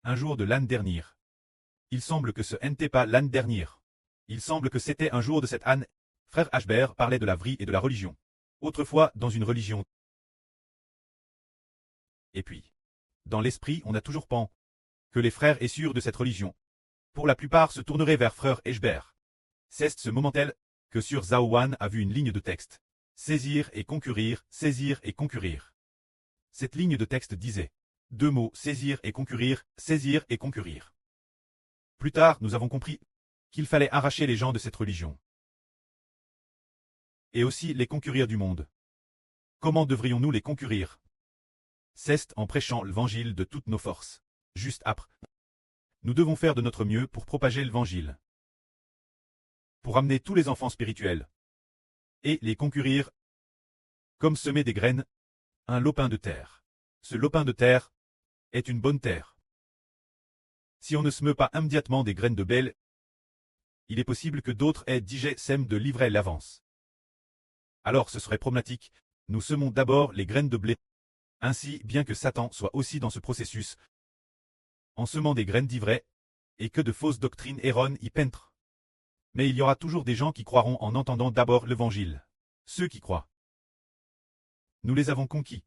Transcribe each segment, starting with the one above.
un jour de l'année dernière. Il semble que ce n'était pas l'année dernière. Il semble que c'était un jour de cette année. Frère Ashbert parlait de la vie et de la religion. Autrefois, dans une religion. Et puis, dans l'esprit, on a toujours pensé que les frères et sœurs de cette religion, pour la plupart, se tourneraient vers frère Ashbert. C'est ce moment-là que sur Zaowan a vu une ligne de texte. Saisir et concourir, saisir et concourir. Cette ligne de texte disait deux mots, saisir et concourir, saisir et concourir. Plus tard, nous avons compris qu'il fallait arracher les gens de cette religion. Et aussi les concourir du monde. Comment devrions-nous les concourir? C'est en prêchant l'évangile de toutes nos forces. Juste après. Nous devons faire de notre mieux pour propager l'évangile. Pour amener tous les enfants spirituels. Et les concourir. Comme semer des graines. Un lopin de terre. Ce lopin de terre est une bonne terre. Si on ne sème pas immédiatement des graines de blé, il est possible que d'autres aient déjà sème de livrer l'avance. Alors ce serait problématique. Nous semons d'abord les graines de blé. Ainsi, bien que Satan soit aussi dans ce processus, en semant des graines d'ivraie, et que de fausses doctrines erronées y pénètrent. Mais il y aura toujours des gens qui croiront en entendant d'abord l'évangile. Ceux qui croient. Nous les avons conquis.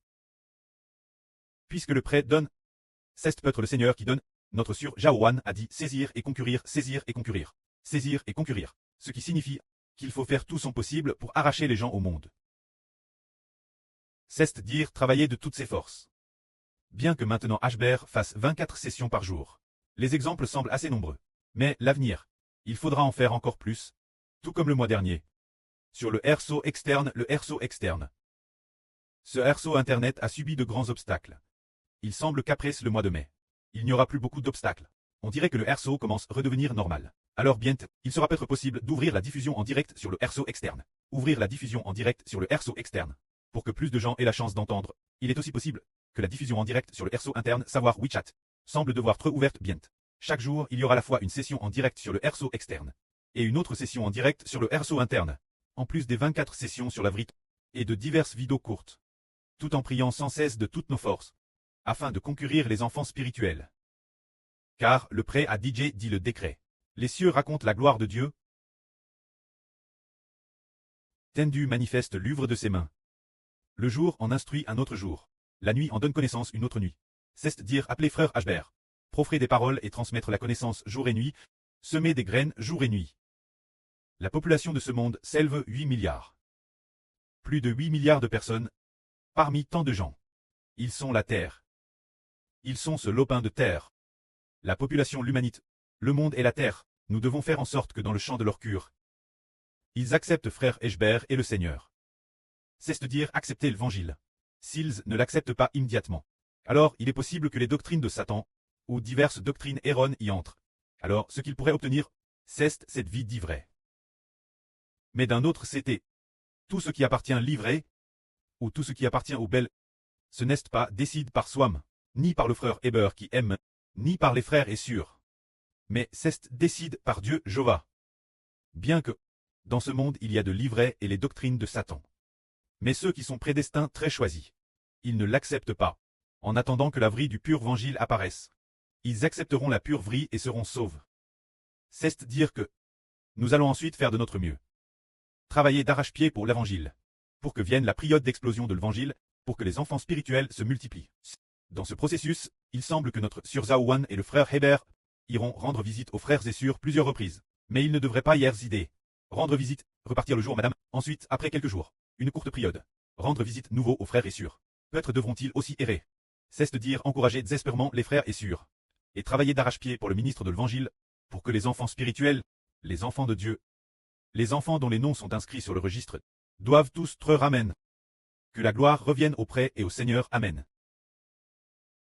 Puisque le prêtre donne, c'est peut-être le Seigneur qui donne. Notre sœur Jaowan a dit saisir et concourir, saisir et concourir, saisir et concourir. Ce qui signifie qu'il faut faire tout son possible pour arracher les gens au monde. C'est-à-dire travailler de toutes ses forces. Bien que maintenant Ashbert fasse 24 sessions par jour. Les exemples semblent assez nombreux. Mais l'avenir, il faudra en faire encore plus. Tout comme le mois dernier. Sur le RSO externe, Ce RSO Internet a subi de grands obstacles. Il semble qu'après le mois de mai, il n'y aura plus beaucoup d'obstacles. On dirait que le RSO commence à redevenir normal. Alors bientôt, il sera peut-être possible d'ouvrir la diffusion en direct sur le RSO externe. Ouvrir la diffusion en direct sur le RSO externe. Pour que plus de gens aient la chance d'entendre, il est aussi possible que la diffusion en direct sur le RSO interne, savoir WeChat, semble devoir être ouverte bientôt. Chaque jour, il y aura à la fois une session en direct sur le RSO externe et une autre session en direct sur le RSO interne, en plus des 24 sessions sur la vrite et de diverses vidéos courtes. Tout en priant sans cesse de toutes nos forces, afin de concourir les enfants spirituels. Car le prêt a DJ dit le décret. Les cieux racontent la gloire de Dieu. Tendu manifeste l'œuvre de ses mains. Le jour en instruit un autre jour. La nuit en donne connaissance une autre nuit. C'est-à-dire appeler frère Ashbert. Proférer des paroles et transmettre la connaissance jour et nuit. Semer des graines jour et nuit. La population de ce monde s'élève 8 milliards. Plus de 8 milliards de personnes. Parmi tant de gens. Ils sont la terre. Ils sont ce lopin de terre. La population, l'humanité, le monde et la terre, nous devons faire en sorte que dans le champ de leur cure, ils acceptent frère Ashbert et le Seigneur. C'est-à-dire accepter l'évangile. S'ils ne l'acceptent pas immédiatement, alors il est possible que les doctrines de Satan, ou diverses doctrines erronées y entrent. Alors ce qu'ils pourraient obtenir, c'est cette vie d'ivraie. Mais d'un autre c'était, tout ce qui appartient livré, ou tout ce qui appartient au bel, ce n'est pas décide par soi-même, ni par le frère Heber qui aime, ni par les frères et sœurs. Mais c'est décide par Dieu Jéhovah. Bien que, dans ce monde il y a de l'ivraie et les doctrines de Satan. Mais ceux qui sont prédestinés très choisis, ils ne l'acceptent pas, en attendant que la vie du pur évangile apparaisse. Ils accepteront la pure vie et seront sauvés. C'est-à-dire que, nous allons ensuite faire de notre mieux. Travailler d'arrache-pied pour l'évangile. Pour que vienne la période d'explosion de l'évangile, pour que les enfants spirituels se multiplient. Dans ce processus, il semble que notre sœur Zaowan et le frère Heber iront rendre visite aux frères et sœurs plusieurs reprises. Mais ils ne devraient pas y résider. Rendre visite, repartir le jour madame, ensuite, après quelques jours, une courte période. Rendre visite nouveau aux frères et sœurs. Peut-être devront-ils aussi errer. C'est-à-dire encourager désespérément les frères et sœurs. Et travailler d'arrache-pied pour le ministre de l'évangile, pour que les enfants spirituels, les enfants de Dieu, les enfants dont les noms sont inscrits sur le registre, doivent tous être amen. Que la gloire revienne au prêtre et au Seigneur, amen.